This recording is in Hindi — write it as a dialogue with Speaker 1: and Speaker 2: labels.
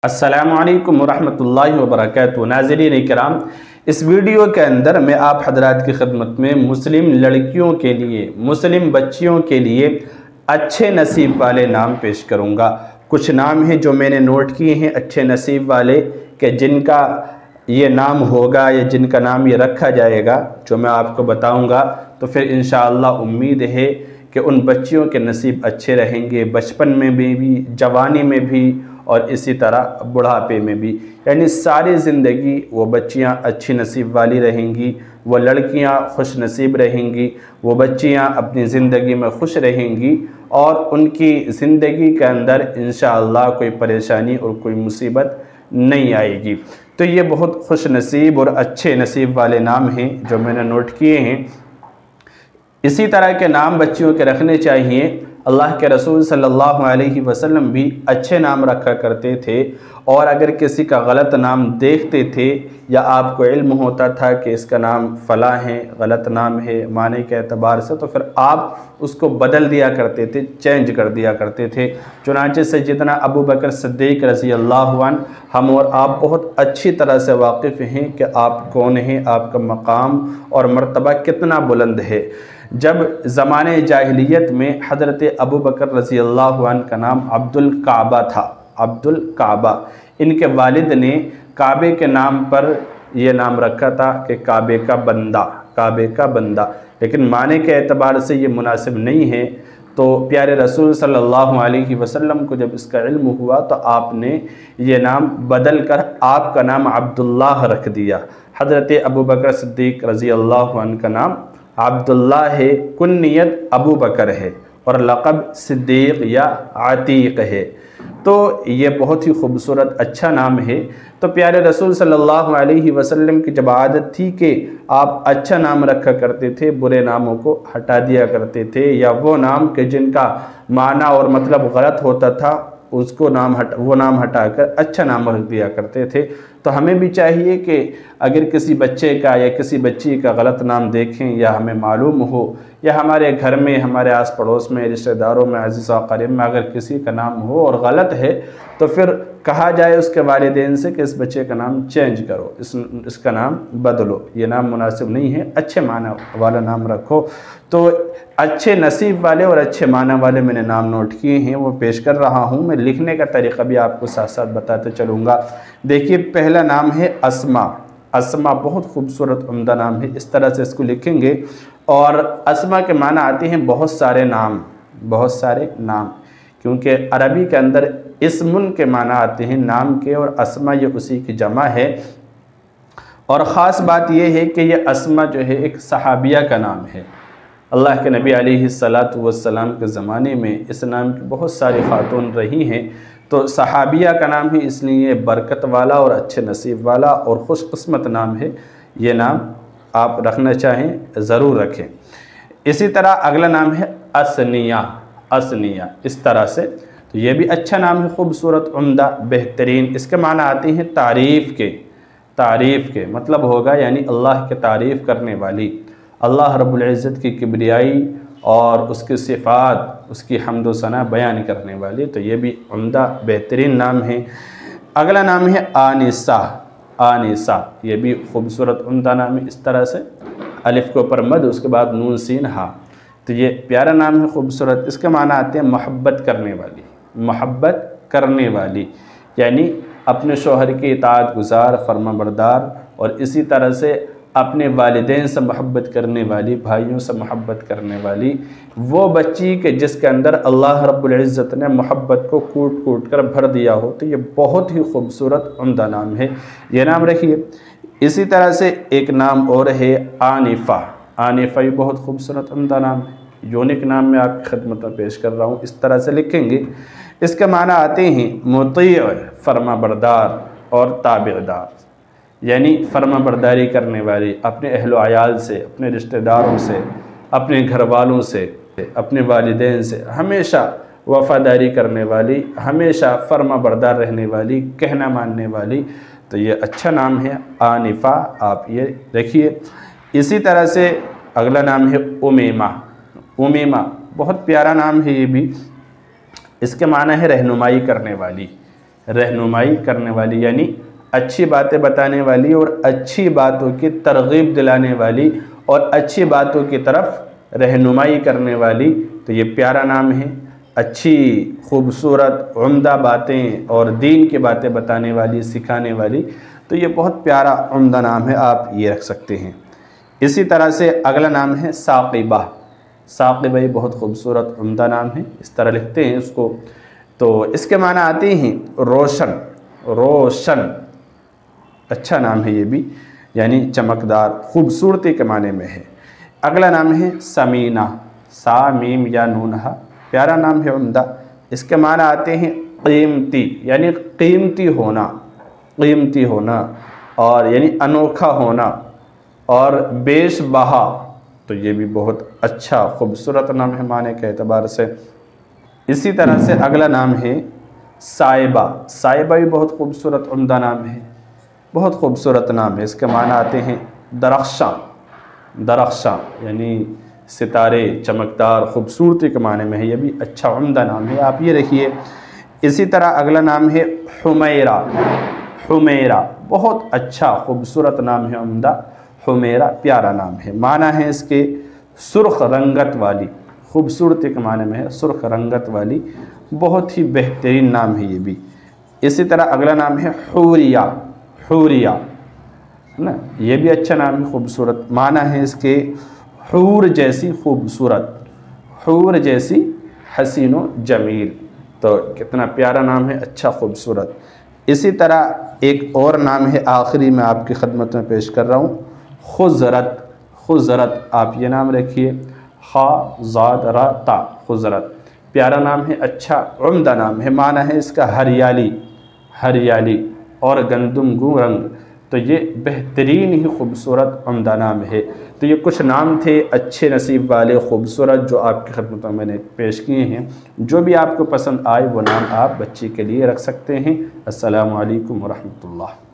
Speaker 1: अस्सलामुअलैकुम वरहमतुल्लाहि वबरकातुहू। नाज़रीन इकराम, इस वीडियो के अंदर मैं आप हजरात की खिदमत में मुस्लिम लड़कियों के लिए, मुस्लिम बच्चियों के लिए अच्छे नसीब वाले नाम पेश करूँगा। कुछ नाम हैं जो मैंने नोट किए हैं अच्छे नसीब वाले, कि जिनका ये नाम होगा या जिनका नाम ये रखा जाएगा, जो मैं आपको बताऊँगा, तो फिर इंशाअल्लाह उम्मीद है कि उन बच्चियों के नसीब अच्छे रहेंगे, बचपन में भी, जवानी में भी और इसी तरह बुढ़ापे में भी। यानी सारी ज़िंदगी वो बच्चियाँ अच्छी नसीब वाली रहेंगी, वो लड़कियाँ खुश नसीब रहेंगी, वो बच्चियाँ अपनी ज़िंदगी में खुश रहेंगी और उनकी ज़िंदगी के अंदर इंशाअल्लाह कोई परेशानी और कोई मुसीबत नहीं आएगी। तो ये बहुत खुश नसीब और अच्छे नसीब वाले नाम हैं जो मैंने नोट किए हैं। इसी तरह के नाम बच्चियों के रखने चाहिए। अल्लाह के रसूल सल्लल्लाहु अलैहि वसल्लम भी अच्छे नाम रखा करते थे, और अगर किसी का गलत नाम देखते थे या आपको इल्म होता था कि इसका नाम फ़ला है, गलत नाम है माने के एतबार से, तो फिर आप उसको बदल दिया करते थे, चेंज कर दिया करते थे। चुनांचे सैयदना अबू बकर सिद्दीक़ रज़ी अल्लाहु अन्हु, हम और आप बहुत अच्छी तरह से वाकिफ़ हैं कि आप कौन हैं, आपका मकाम और मर्तबा कितना बुलंद है। जब ज़माने जाहिलियत में हज़रत अबू बकर रज़ी अल्लाहु अन्हु का नाम अब्दुल काबा था, अब्दुल काबा। इनके वालिद ने काबे के नाम पर यह नाम रखा था कि काबे का बंदा, काबे का बंदा, लेकिन माने के एतबार से ये मुनासिब नहीं है। तो प्यारे रसूल सल्लल्लाहु अलैहि वसल्लम को जब इसका इल्म हुआ तो आपने ये नाम बदल कर आपका नाम अब्दुल्लाह रख दिया। हज़रत अबू बकर सिद्दीक़ रज़ी अल्लाहु अन्हु का नाम अब्दुल्ला है, कुन्नियत अबू बकर है और लक़ब सिद्दीक़ या आतीक़ है। तो ये बहुत ही खूबसूरत अच्छा नाम है। तो प्यारे रसूल सल्लल्लाहु अलैहि वसल्लम की जब आदत थी कि आप अच्छा नाम रखा करते थे, बुरे नामों को हटा दिया करते थे, या वो नाम के जिनका माना और मतलब गलत होता था उसको वो नाम हटाकर अच्छा नाम रख दिया करते थे। तो हमें भी चाहिए कि अगर किसी बच्चे का या किसी बच्ची का गलत नाम देखें या हमें मालूम हो, या हमारे घर में, हमारे आस पड़ोस में, रिश्तेदारों में, अज़ीज़ व क़रीब में अगर किसी का नाम हो और गलत है, तो फिर कहा जाए उसके वालिदैन से कि इस बच्चे का नाम चेंज करो, इसका नाम बदलो, ये नाम मुनासिब नहीं है, अच्छे माना वाला नाम रखो। तो अच्छे नसीब वाले और अच्छे माना वाले मैंने नाम नोट किए हैं, वो पेश कर रहा हूँ। मैं लिखने का तरीक़ा भी आपको साथ साथ बताते चलूँगा। देखिए, पहला नाम है अस्मा। अस्मा बहुत खूबसूरत उम्दा नाम है, इस तरह से इसको लिखेंगे। और अस्मा के माना आते हैं बहुत सारे नाम, बहुत सारे नाम, क्योंकि अरबी के अंदर इस्मुन के माना आते हैं नाम के, और अस्मा ये उसी की जमा है। और ख़ास बात यह है कि यह अस्मा जो है एक सहाबिया का नाम है। अल्लाह के नबी अलैहिस्सलातु वस्सलाम के ज़माने में इस नाम की बहुत सारी ख़ातून रही हैं। तो सहाबिया का नाम है, इसलिए बरकत वाला और अच्छे नसीब वाला और खुशकिस्मत नाम है। ये नाम आप रखना चाहें ज़रूर रखें। इसी तरह अगला नाम है असनिया। असनिया इस तरह से, तो ये भी अच्छा नाम है, खूबसूरत, उम्दा, बेहतरीन। इसके माना आते हैं तारीफ़ के। तारीफ़ के मतलब होगा यानी अल्लाह के तारीफ़ करने वाली, अल्लाह रब्बुल इज़्ज़त की किब्रियाई और उसकी सिफ़ात, उसकी हम्द व सना बयान करने वाली। तो ये भी उम्दा बेहतरीन नाम है। अगला नाम है आनिसा। आनिसा ये भी खूबसूरत उम्दा नाम है। इस तरह से अलिफ के ऊपर मद, उसके बाद नून सीन हा। तो ये प्यारा नाम है, खूबसूरत। इसके माना आते हैं मोहब्बत करने वाली, मोहब्बत करने वाली, यानी अपने शौहर की इताअत गुज़ार, फर्माबरदार, और इसी तरह से अपने वालिदैन से मोहब्बत करने वाली, भाइयों से मोहब्बत करने वाली, वो बच्ची के जिसके अंदर अल्लाह रब्बुल इज़्ज़त ने मोहब्बत को कूट कूट कर भर दिया हो। तो ये बहुत ही खूबसूरत उम्दा नाम है, ये नाम रखिए। इसी तरह से एक नाम और है आनिफ़ा। आनिफ़ा ये बहुत खूबसूरत उम्दा नाम है, यूनिक नाम मैं आपकी खिदमत में पेश कर रहा हूँ। इस तरह से लिखेंगे। इसके माना आते हैं मुती, फर्मा बरदार और ताबेदार, यानी फर्मा बरदारी करने वाली, अपने अहलो अयाल से, अपने रिश्तेदारों से, अपने घर वालों से, अपने वालिदैन से हमेशा वफ़ादारी करने वाली, हमेशा फर्मा बरदार रहने वाली, कहना मानने वाली। तो ये अच्छा नाम है आनिफ़ा, आप ये रखिए। इसी तरह से अगला नाम है उमेमा। उमेमा बहुत प्यारा नाम है ये भी। इसके माना है रहनुमाई करने वाली, रहनुमाई करने वाली, यानी अच्छी बातें बताने वाली और अच्छी बातों की तरगीब दिलाने वाली और अच्छी बातों की तरफ रहनुमाई करने वाली। तो ये प्यारा नाम है। अच्छी खूबसूरत उम्दा बातें और दीन की बातें बताने वाली, सिखाने वाली, तो ये बहुत प्यारा उम्दा नाम है, आप ये रख सकते हैं। इसी तरह से अगला नाम है साक़िबा। साक़िबा ये बहुत खूबसूरत उम्दा नाम है, इस तरह लिखते हैं इसको। तो इसके माना आते हैं रोशन, रोशन, अच्छा नाम है ये भी, यानी चमकदार, खूबसूरती के माने में है। अगला नाम है समीना, सा मीम या नून हा, प्यारा नाम है, उम्दा। इसके माना आते हैं कीमती, यानी कीमती होना, कीमती होना, और यानी अनोखा होना, और बेशबहा, तो ये भी बहुत अच्छा खूबसूरत नाम है माने के एतबार से। इसी तरह से अगला नाम है साइबा। साइबा भी बहुत खूबसूरत उम्दा नाम है, बहुत खूबसूरत नाम है। इसके माना आते हैं दरख्शां, दरख्शां यानी सितारे, चमकदार, खूबसूरती के माने में है, ये भी अच्छा उम्दा नाम है, आप ये रखिए। इसी तरह अगला नाम है हुमैरा। हुमैरा बहुत अच्छा खूबसूरत नाम है, उम्दा, हुमैरा प्यारा नाम है। माना है इसके सुर्ख रंगत वाली, खूबसूरती के माने में है, सुर्ख रंगत वाली, बहुत ही बेहतरीन नाम है ये भी। इसी तरह अगला नाम है हूरिया। हूरिया है ना, ये भी अच्छा नाम है, खूबसूरत। माना है इसके हूर जैसी खूबसूरत, हूर जैसी हसीनो जमील, तो कितना प्यारा नाम है, अच्छा खूबसूरत। इसी तरह एक और नाम है, आखिरी में आपकी खिदमत में पेश कर रहा हूँ, खुजरत। खुजरत आप ये नाम रखिए, खा ज़ाद रा ता, खुजरत प्यारा नाम है, अच्छा उम्दा नाम है। माना है इसका हरियाली, हरियाली और गंदुम रंग, तो ये बेहतरीन ही खूबसूरत उम्दा नाम है। तो ये कुछ नाम थे अच्छे नसीब वाले, खूबसूरत, जो आपकी खिदमत में मैंने पेश किए हैं। जो भी आपको पसंद आए वो नाम आप बच्ची के लिए रख सकते हैं। अस्सलामु अलैकुम व रहमतुल्लाह।